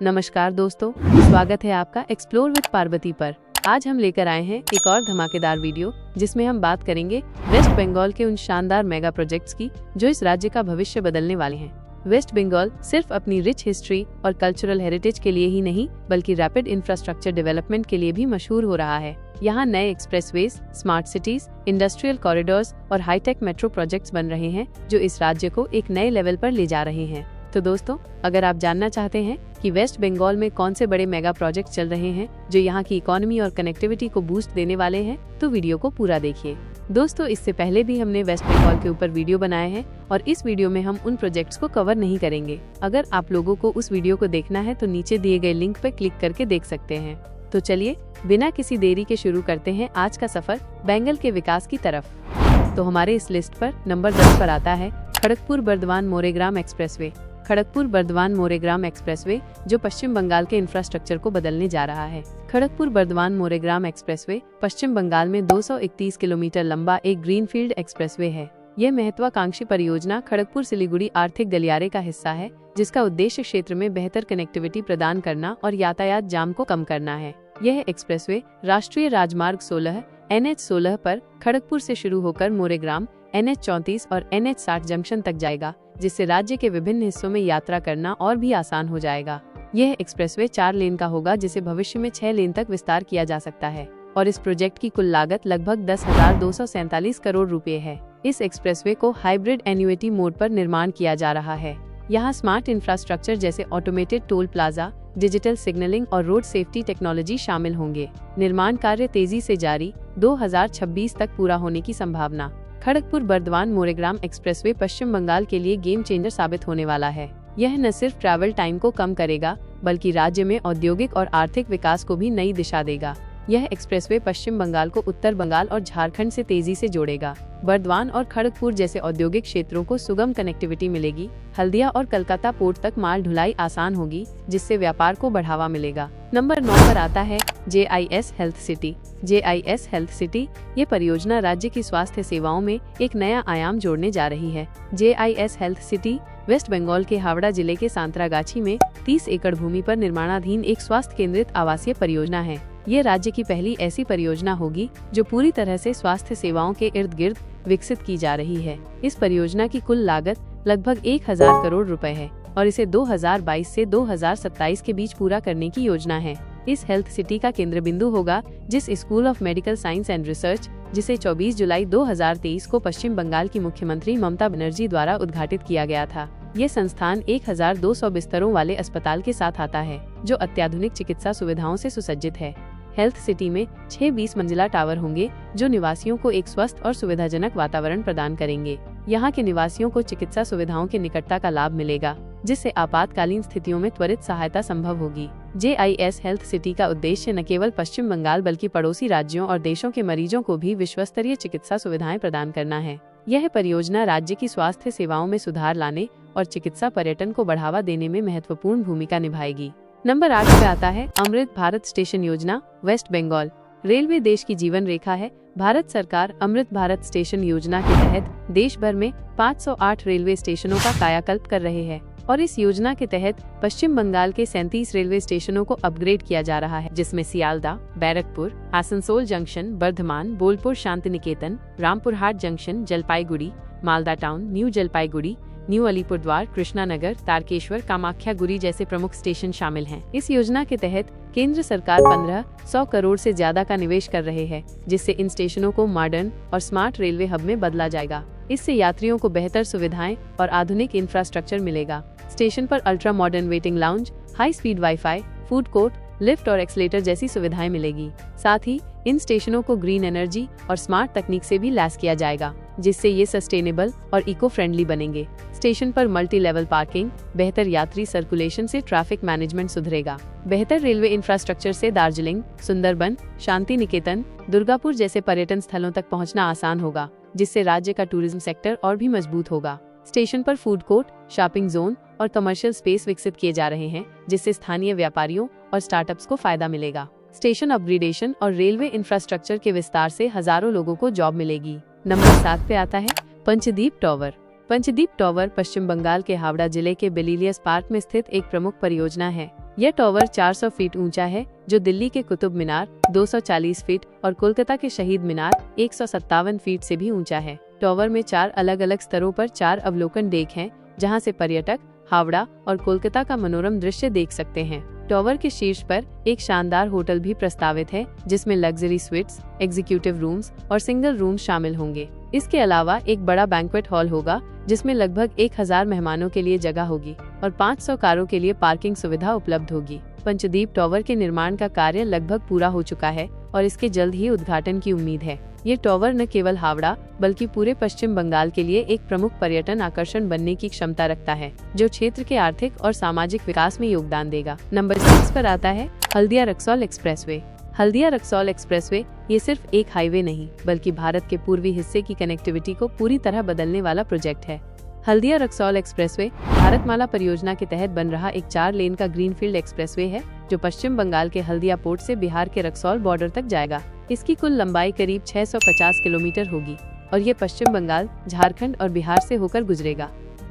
नमस्कार दोस्तों, स्वागत है आपका एक्सप्लोर विद पार्वती पर। आज हम लेकर आए हैं एक और धमाकेदार वीडियो जिसमें हम बात करेंगे वेस्ट बंगाल के उन शानदार मेगा प्रोजेक्ट्स की जो इस राज्य का भविष्य बदलने वाले हैं। वेस्ट बंगाल सिर्फ अपनी रिच हिस्ट्री और कल्चरल हेरिटेज के लिए ही नहीं बल्कि रैपिड इंफ्रास्ट्रक्चर डेवलपमेंट के लिए भी मशहूर हो रहा है। यहाँ नए expressways, smart cities, industrial corridors और हाईटेक मेट्रो प्रोजेक्ट्स बन रहे हैं जो इस राज्य को एक नए लेवल पर ले जा रहे हैं। तो दोस्तों, अगर आप जानना चाहते हैं कि वेस्ट बंगाल में कौन से बड़े मेगा प्रोजेक्ट चल रहे हैं जो यहाँ की इकोनॉमी और कनेक्टिविटी को बूस्ट देने वाले हैं, तो वीडियो को पूरा देखिए। दोस्तों, इससे पहले भी हमने वेस्ट बंगाल के ऊपर वीडियो बनाए हैं और इस वीडियो में हम उन प्रोजेक्ट्स को कवर नहीं करेंगे। अगर आप लोगों को उस वीडियो को देखना है तो नीचे दिए गए लिंक पर क्लिक करके देख सकते हैं। तो चलिए बिना किसी देरी के शुरू करते हैं आज का सफर बंगाल के विकास की तरफ। तो हमारे इस लिस्ट पर नंबर 10 पर आता है खड़गपुर बर्धमान मोरेग्राम एक्सप्रेसवे। खड़गपुर बर्धमान मोरेग्राम एक्सप्रेसवे जो पश्चिम बंगाल के इंफ्रास्ट्रक्चर को बदलने जा रहा है। खड़गपुर बर्धमान मोरेग्राम एक्सप्रेसवे पश्चिम बंगाल में 231 किलोमीटर लंबा एक ग्रीनफील्ड एक्सप्रेसवे है। यह महत्वाकांक्षी परियोजना खड़गपुर सिलीगुड़ी आर्थिक गलियारे का हिस्सा है जिसका उद्देश्य क्षेत्र में बेहतर कनेक्टिविटी प्रदान करना और यातायात जाम को कम करना है। यह एक्सप्रेसवे राष्ट्रीय राजमार्ग 16 NH16 पर खड़गपुर से शुरू होकर मोरेग्राम NH34 और NH60 जंक्शन तक जाएगा, जिससे राज्य के विभिन्न हिस्सों में यात्रा करना और भी आसान हो जाएगा। यह एक्सप्रेसवे 4 लेन का होगा जिसे भविष्य में 6 लेन तक विस्तार किया जा सकता है और इस प्रोजेक्ट की कुल लागत लगभग 10,247 करोड़ रुपए है। इस एक्सप्रेसवे को हाइब्रिड एन्युइटी मोड पर निर्माण किया जा रहा है। यहाँ स्मार्ट इंफ्रास्ट्रक्चर जैसे automated toll plaza, digital signalling और रोड सेफ्टी टेक्नोलॉजी शामिल होंगे। निर्माण कार्य तेजी से जारी, 2026 तक पूरा होने की संभावना। खड़गपुर बर्धमान मोरेग्राम एक्सप्रेसवे पश्चिम बंगाल के लिए गेम चेंजर साबित होने वाला है। यह न सिर्फ ट्रैवल टाइम को कम करेगा बल्कि राज्य में औद्योगिक और आर्थिक विकास को भी नई दिशा देगा। यह एक्सप्रेसवे पश्चिम बंगाल को उत्तर बंगाल और झारखंड से तेजी से जोड़ेगा। बर्धमान और खड़गपुर जैसे औद्योगिक क्षेत्रों को सुगम कनेक्टिविटी मिलेगी। हल्दिया और कलकत्ता पोर्ट तक माल ढुलाई आसान होगी जिससे व्यापार को बढ़ावा मिलेगा। नंबर 9 पर आता है JIS health city. JIS health city ये परियोजना राज्य की स्वास्थ्य सेवाओं में एक नया आयाम जोड़ने जा रही है। JIS health city West Bengal के हावड़ा जिले के सांतरागाछी में 30 एकड़ भूमि पर निर्माणाधीन एक स्वास्थ्य केंद्रित आवासीय परियोजना है। ये राज्य की पहली ऐसी परियोजना होगी जो पूरी तरह से स्वास्थ्य सेवाओं के इर्द गिर्द विकसित की जा रही है। इस परियोजना की कुल लागत लगभग 1000 करोड़ रुपए है और इसे 2022 से 2027 के बीच पूरा करने की योजना है। इस हेल्थ सिटी का केंद्र बिंदु होगा जिस school of medical science and research जिसे 24 जुलाई 2023 को पश्चिम बंगाल की मुख्यमंत्री ममता बनर्जी द्वारा उद्घाटित किया गया था। ये संस्थान 1200 बिस्तरों वाले अस्पताल के साथ आता है जो अत्याधुनिक चिकित्सा सुविधाओं से सुसज्जित है। हेल्थ सिटी में 6 20 मंजिला टावर होंगे जो निवासियों को एक स्वस्थ और सुविधाजनक वातावरण प्रदान करेंगे। यहाँ के निवासियों को चिकित्सा सुविधाओं के निकटता का लाभ मिलेगा जिससे आपातकालीन स्थितियों में त्वरित सहायता संभव होगी। JIS हेल्थ सिटी का उद्देश्य न केवल पश्चिम बंगाल बल्कि पड़ोसी राज्यों और देशों के मरीजों को भी विश्वस्तरीय चिकित्सा सुविधाएं प्रदान करना है। यह परियोजना राज्य की स्वास्थ्य सेवाओं में सुधार लाने और चिकित्सा पर्यटन को बढ़ावा देने में महत्वपूर्ण भूमिका निभाएगी। नंबर 8 पे आता है अमृत भारत स्टेशन योजना वेस्ट बंगाल। रेलवे देश की जीवन रेखा है। भारत सरकार अमृत भारत स्टेशन योजना के तहत देश भर में 508 रेलवे स्टेशनों का कायाकल्प कर रहे हैं और इस योजना के तहत पश्चिम बंगाल के 37 रेलवे स्टेशनों को अपग्रेड किया जा रहा है जिसमें Sealdah, Barrackpore, Asansol junction, Bardhaman, Bolpur Shanti Niketan, Rampurhat junction, Jalpaiguri, Malda town, new Jalpaiguri, new Alipurduar, Krishnanagar, Tarakeswar, Kamakhyaguri जैसे प्रमुख स्टेशन शामिल हैं। इस योजना के तहत केंद्र सरकार 1500 करोड़ से ज्यादा का निवेश कर रहे हैं जिससे इन स्टेशनों को मॉडर्न और स्मार्ट रेलवे हब में बदला जाएगा। इससे यात्रियों को बेहतर सुविधाएं और आधुनिक इंफ्रास्ट्रक्चर मिलेगा। स्टेशन पर ultra modern waiting lounge, high speed wifi, food court, lift और एक्सलेटर जैसी सुविधाएं मिलेगी। साथ ही इन स्टेशनों को ग्रीन एनर्जी और स्मार्ट तकनीक से भी लैस किया जाएगा जिससे ये सस्टेनेबल और इको फ्रेंडली बनेंगे। स्टेशन पर मल्टी लेवल पार्किंग, बेहतर यात्री सर्कुलेशन से ट्रैफिक मैनेजमेंट सुधरेगा। बेहतर रेलवे इंफ्रास्ट्रक्चर से दार्जिलिंग, सुंदरबन, शांति निकेतन, दुर्गापुर जैसे पर्यटन स्थलों तक पहुंचना आसान होगा जिससे राज्य का टूरिज्म सेक्टर और भी मजबूत होगा। स्टेशन पर फूड कोर्ट, शॉपिंग जोन और कमर्शियल स्पेस विकसित किए जा रहे हैं जिससे स्थानीय व्यापारियों और स्टार्टअप्स को फायदा मिलेगा। स्टेशन अपग्रेडेशन और रेलवे इंफ्रास्ट्रक्चर के विस्तार से हजारों लोगों को जॉब मिलेगी। नंबर 7 पे आता है पंचदीप टावर। पंचदीप टावर पश्चिम बंगाल के हावड़ा जिले के बेलिलियस पार्क में स्थित एक प्रमुख परियोजना है। यह टॉवर 400 फीट ऊंचा है, जो दिल्ली के कुतुब मीनार 240 फीट और कोलकाता के शहीद मीनार 157 फीट से भी ऊंचा है। टॉवर में 4 अलग अलग स्तरों पर 4 अवलोकन डेक हैं, जहां से पर्यटक हावड़ा और कोलकाता का मनोरम दृश्य देख सकते हैं। टॉवर के शीर्ष पर एक शानदार होटल भी प्रस्तावित है, जिसमें लग्जरी स्वीट्स, एग्जीक्यूटिव रूम्स और सिंगल रूम शामिल होंगे। इसके अलावा एक बड़ा बैंक्वेट हॉल होगा, जिसमें लगभग 1000 मेहमानों के लिए जगह होगी और 500 कारों के लिए पार्किंग सुविधा उपलब्ध होगी। पंचदीप टॉवर के निर्माण का कार्य लगभग पूरा हो चुका है और इसके जल्द ही उद्घाटन की उम्मीद है। ये टॉवर न केवल हावड़ा बल्कि पूरे पश्चिम बंगाल के लिए एक प्रमुख पर्यटन आकर्षण बनने की क्षमता रखता है, जो क्षेत्र के आर्थिक और सामाजिक विकास में योगदान देगा। नंबर 6 पर आता है हल्दिया रक्सौल एक्सप्रेसवे। हल्दिया रक्सौल एक्सप्रेसवे ये सिर्फ एक हाईवे नहीं, बल्कि भारत के पूर्वी हिस्से की कनेक्टिविटी को पूरी तरह बदलने वाला प्रोजेक्ट है। हल्दिया रक्सौल एक्सप्रेसवे भारतमाला परियोजना के तहत बन रहा एक 4 लेन का ग्रीनफील्ड एक्सप्रेसवे है, जो पश्चिम बंगाल के हल्दिया पोर्ट से बिहार के रक्सौल बॉर्डर तक जाएगा। इसकी कुल लंबाई करीब 650 किलोमीटर होगी और ये पश्चिम बंगाल, झारखंड और बिहार से होकर गुजरेगा।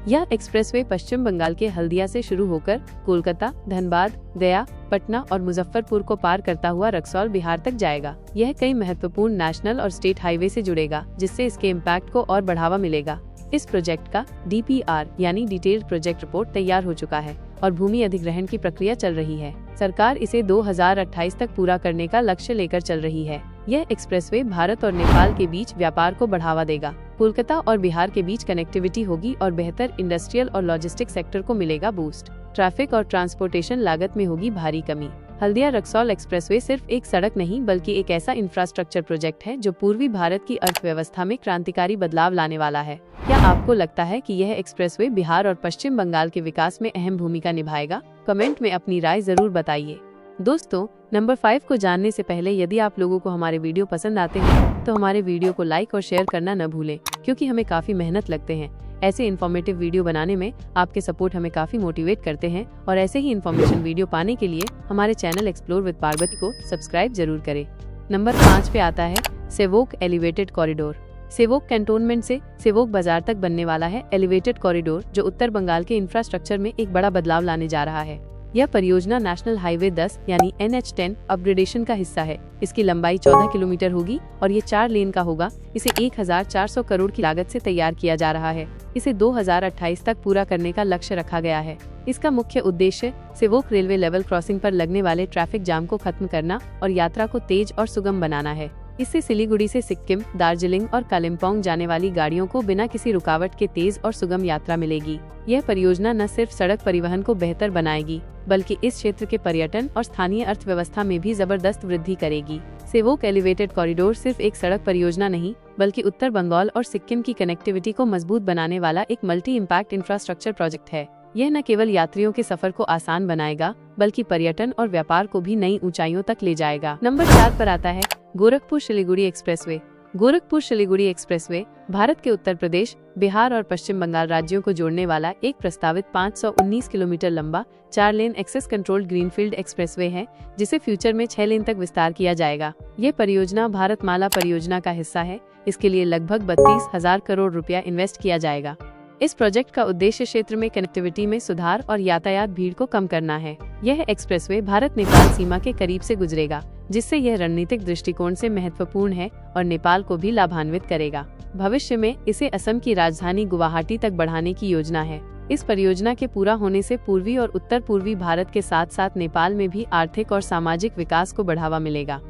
यह एक्सप्रेसवे पश्चिम बंगाल के हल्दिया से शुरू होकर कोलकाता, धनबाद, गया, पटना और मुजफ्फरपुर को पार करता हुआ रक्सौल बिहार तक जाएगा। यह कई महत्वपूर्ण नेशनल और स्टेट हाईवे से जुड़ेगा, जिससे इसके इम्पैक्ट को और बढ़ावा मिलेगा। इस प्रोजेक्ट का DPR यानी डिटेल्ड प्रोजेक्ट रिपोर्ट तैयार हो चुका है और भूमि अधिग्रहण की प्रक्रिया चल रही है। सरकार इसे 2028 तक पूरा करने का लक्ष्य लेकर चल रही है। यह एक्सप्रेसवे भारत और नेपाल के बीच व्यापार को बढ़ावा देगा। कोलकाता और बिहार के बीच कनेक्टिविटी होगी और बेहतर इंडस्ट्रियल और लॉजिस्टिक सेक्टर को मिलेगा बूस्ट। ट्रैफिक और ट्रांसपोर्टेशन लागत में होगी भारी कमी। हल्दिया रक्सौल एक्सप्रेसवे सिर्फ एक सड़क नहीं, बल्कि एक ऐसा इंफ्रास्ट्रक्चर प्रोजेक्ट है जो पूर्वी भारत की अर्थव्यवस्था में क्रांतिकारी बदलाव लाने वाला है। क्या आपको लगता है कि यह एक्सप्रेसवे बिहार और पश्चिम बंगाल के विकास में अहम भूमिका निभाएगा? कमेंट में अपनी राय जरूर बताइए। दोस्तों, नंबर 5 को जानने से पहले यदि आप लोगों को हमारे वीडियो पसंद आते हैं तो हमारे वीडियो को लाइक और शेयर करना न भूलें, क्योंकि हमें काफी मेहनत लगते हैं। ऐसे इन्फॉर्मेटिव वीडियो बनाने में आपके सपोर्ट हमें काफी मोटिवेट करते हैं और ऐसे ही इन्फॉर्मेशन वीडियो पाने के लिए हमारे चैनल एक्सप्लोर विद पार्वती को सब्सक्राइब जरूर करें। नंबर 5 पे आता है Sevoke elevated corridor. Sevoke cantonment से सेवोक बाजार तक बनने वाला है एलिवेटेड कॉरिडोर, जो उत्तर बंगाल के इंफ्रास्ट्रक्चर में एक बड़ा बदलाव लाने जा रहा है। यह परियोजना नेशनल हाईवे 10 यानी NH10 अपग्रेडेशन का हिस्सा है। इसकी लंबाई 14 किलोमीटर होगी और ये 4 लेन का होगा। इसे 1400 करोड़ की लागत से तैयार किया जा रहा है। इसे 2028 तक पूरा करने का लक्ष्य रखा गया है। इसका मुख्य उद्देश्य सेवोक रेलवे लेवल क्रॉसिंग पर लगने वाले ट्रैफिक जाम को खत्म करना और यात्रा को तेज और सुगम बनाना है। इससे सिलीगुड़ी से सिक्किम, दार्जिलिंग और कालिम्पोंग जाने वाली गाड़ियों को बिना किसी रुकावट के तेज और सुगम यात्रा मिलेगी। यह परियोजना न सिर्फ सड़क परिवहन को बेहतर बनाएगी, बल्कि इस क्षेत्र के पर्यटन और स्थानीय अर्थव्यवस्था में भी जबरदस्त वृद्धि करेगी। सेवोक एलिवेटेड कॉरिडोर सिर्फ एक सड़क परियोजना नहीं, बल्कि उत्तर बंगाल और सिक्किम की कनेक्टिविटी को मजबूत बनाने वाला एक मल्टी इम्पैक्ट इंफ्रास्ट्रक्चर प्रोजेक्ट है। यह न केवल यात्रियों के सफर को आसान बनाएगा, बल्कि पर्यटन और व्यापार को भी नई ऊंचाइयों तक ले जाएगा। नंबर 4 पर आता है गोरखपुर सिलीगुड़ी एक्सप्रेसवे। गोरखपुर सिलीगुड़ी एक्सप्रेसवे भारत के उत्तर प्रदेश, बिहार और पश्चिम बंगाल राज्यों को जोड़ने वाला एक प्रस्तावित 519 किलोमीटर लंबा 4 lane access controlled greenfield expressway है, जिसे फ्यूचर में 6 लेन तक विस्तार किया जाएगा। ये परियोजना भारतमाला परियोजना का हिस्सा है। इसके लिए लगभग 32,000 करोड़ रुपया इन्वेस्ट किया जाएगा। इस प्रोजेक्ट का उद्देश्य क्षेत्र में कनेक्टिविटी में सुधार और यातायात भीड़ को कम करना है। यह एक्सप्रेसवे भारत नेपाल सीमा के करीब से गुजरेगा, जिससे यह रणनीतिक दृष्टिकोण से महत्वपूर्ण है और नेपाल को भी लाभान्वित करेगा। भविष्य में इसे असम की राजधानी गुवाहाटी तक बढ़ाने की योजना है। इस परियोजना के पूरा होने से पूर्वी और उत्तर पूर्वी भारत के साथ साथ नेपाल में भी आर्थिक और सामाजिक विकास को बढ़ावा मिलेगा।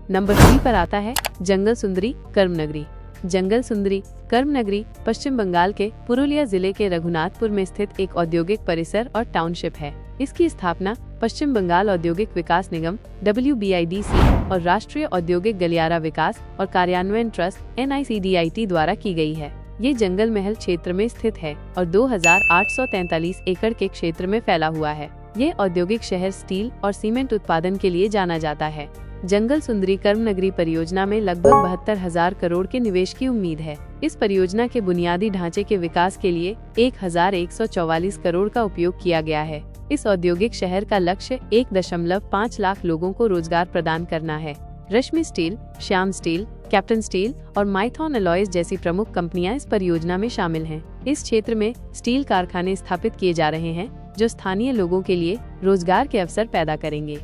नंबर 3 पर आता है जंगल सुंदरी कर्मनगरी। जंगल सुंदरी कर्मनगरी पश्चिम बंगाल के पुरुलिया जिले के रघुनाथपुर में स्थित एक औद्योगिक परिसर और टाउनशिप है। इसकी स्थापना पश्चिम बंगाल औद्योगिक विकास निगम WBIDC और राष्ट्रीय औद्योगिक गलियारा विकास और कार्यान्वयन ट्रस्ट NICDIT द्वारा की गई है। ये जंगल महल क्षेत्र में स्थित है और 2843 एकड़ के क्षेत्र में फैला हुआ है। ये औद्योगिक शहर स्टील और सीमेंट उत्पादन के लिए जाना जाता है। जंगल सुंदरी कर्मनगरी परियोजना में लगभग 72,000 करोड़ के निवेश की उम्मीद है। इस परियोजना के बुनियादी ढांचे के विकास के लिए 1,144 करोड़ का उपयोग किया गया है। इस औद्योगिक शहर का लक्ष्य 1.5 लाख लोगों को रोजगार प्रदान करना है। Rashmi steel, Shyam steel, captain steel और माइथॉन अलॉयज जैसी प्रमुख कंपनियां इस परियोजना में शामिल हैं। इस क्षेत्र में स्टील कारखाने स्थापित किए जा रहे हैं, जो स्थानीय लोगों के लिए रोजगार के अवसर पैदा करेंगे।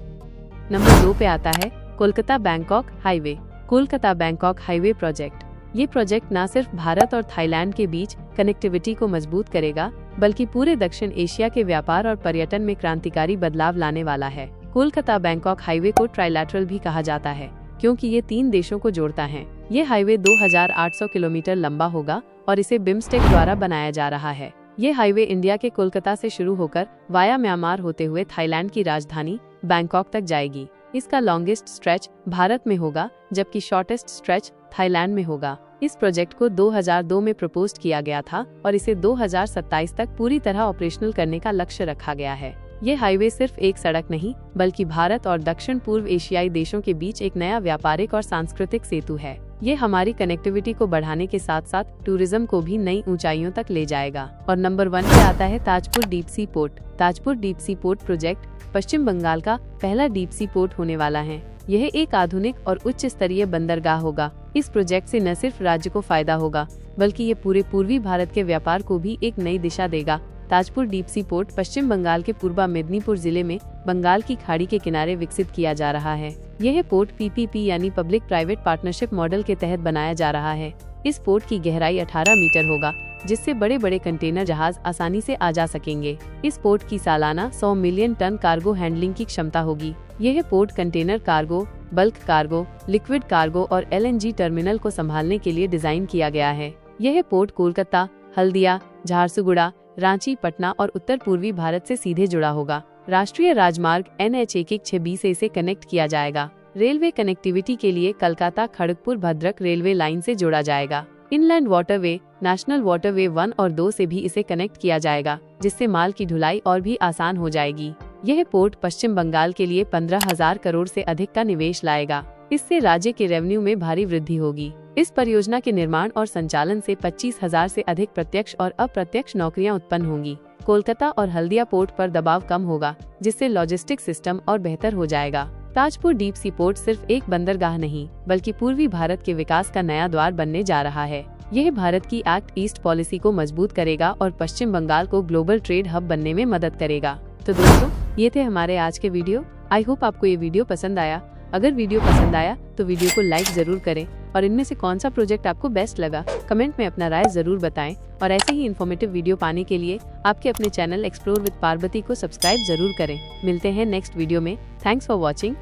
नंबर 2 पे आता है Kolkata Bangkok highway. Kolkata Bangkok highway project. ये प्रोजेक्ट न सिर्फ भारत और थाईलैंड के बीच कनेक्टिविटी को मजबूत करेगा, बल्कि पूरे दक्षिण एशिया के व्यापार और पर्यटन में क्रांतिकारी बदलाव लाने वाला है। कोलकाता बैंकॉक हाईवे को ट्राइलैटरल भी कहा जाता है, क्योंकि ये 3 देशों को जोड़ता है। ये हाईवे 2800 किलोमीटर लंबा होगा और इसे बिम्स्टेक द्वारा बनाया जा रहा है। ये हाईवे इंडिया के कोलकाता से शुरू होकर वाया म्यांमार होते हुए थाईलैंड की राजधानी बैंकॉक तक जाएगी। इसका लॉन्गेस्ट स्ट्रेच भारत में होगा, जबकि शॉर्टेस्ट स्ट्रेच थाईलैंड में होगा। इस प्रोजेक्ट को 2002 में प्रपोज किया गया था और इसे 2027 तक पूरी तरह ऑपरेशनल करने का लक्ष्य रखा गया है। ये हाईवे सिर्फ एक सड़क नहीं, बल्कि भारत और दक्षिण पूर्व एशियाई देशों के बीच एक नया व्यापारिक और सांस्कृतिक सेतु है। ये हमारी कनेक्टिविटी को बढ़ाने के साथ साथ टूरिज्म को भी नई ऊंचाइयों तक ले जाएगा। और नंबर 1 पे आता है Tajpur deep sea port. Tajpur deep sea port project Paschim Bangal का पहला डीप सी पोर्ट होने वाला है। यह एक आधुनिक और उच्च स्तरीय बंदरगाह होगा। इस प्रोजेक्ट से न सिर्फ राज्य को फायदा होगा, बल्कि ये पूरे पूर्वी भारत के व्यापार को भी एक नई दिशा देगा। ताजपुर डीप सी पोर्ट पश्चिम बंगाल के पूर्वा मेदिनीपुर जिले में बंगाल की खाड़ी के किनारे विकसित किया जा रहा है। यह पोर्ट पीपीपी यानी पब्लिक प्राइवेट पार्टनरशिप मॉडल के तहत बनाया जा रहा है। इस पोर्ट की गहराई 18 मीटर होगा, जिससे बड़े बड़े कंटेनर जहाज आसानी से आ जा सकेंगे। इस पोर्ट की सालाना 100 मिलियन टन कार्गो हैंडलिंग की क्षमता होगी। यह port container cargo, bulk cargo, liquid cargo और LNG टर्मिनल को संभालने के लिए डिजाइन किया गया है। यह पोर्ट कोलकाता, हल्दिया, झारसुगुड़ा, रांची, पटना और उत्तर पूर्वी भारत से सीधे जुड़ा होगा। राष्ट्रीय राजमार्ग NH 1126 से इसे कनेक्ट किया जाएगा। रेलवे कनेक्टिविटी के लिए कलकत्ता खड़गपुर भद्रक रेलवे लाइन से जोड़ा जाएगा। इनलैंड वाटरवे, नेशनल वाटरवे 1 और 2 से भी इसे कनेक्ट किया जाएगा, जिससे माल की ढुलाई और भी आसान हो जाएगी। यह पोर्ट पश्चिम बंगाल के लिए 15,000 करोड़ से अधिक का निवेश लाएगा। इससे राज्य के रेवेन्यू में भारी वृद्धि होगी। इस परियोजना के निर्माण और संचालन से 25,000 से अधिक प्रत्यक्ष और अप्रत्यक्ष नौकरियां उत्पन्न होंगी। कोलकाता और हल्दिया पोर्ट पर दबाव कम होगा, जिससे लॉजिस्टिक सिस्टम और बेहतर हो जाएगा। ताजपुर डीप सी पोर्ट सिर्फ एक बंदरगाह नहीं, बल्कि पूर्वी भारत के विकास का नया द्वार बनने जा रहा है। यह भारत की एक्ट ईस्ट पॉलिसी को मजबूत करेगा और पश्चिम बंगाल को ग्लोबल ट्रेड हब बनने में मदद करेगा। तो दोस्तों, ये थे हमारे आज के वीडियो। आई होप आपको ये वीडियो पसंद आया। अगर वीडियो पसंद आया तो वीडियो को लाइक जरूर करें और इनमें से कौन सा प्रोजेक्ट आपको बेस्ट लगा कमेंट में अपना राय जरूर बताएं। और ऐसे ही इन्फॉर्मेटिव वीडियो पाने के लिए आपके अपने चैनल एक्सप्लोर विद पार्वती को सब्सक्राइब जरूर करें। मिलते हैं नेक्स्ट वीडियो में। Thanks for watching.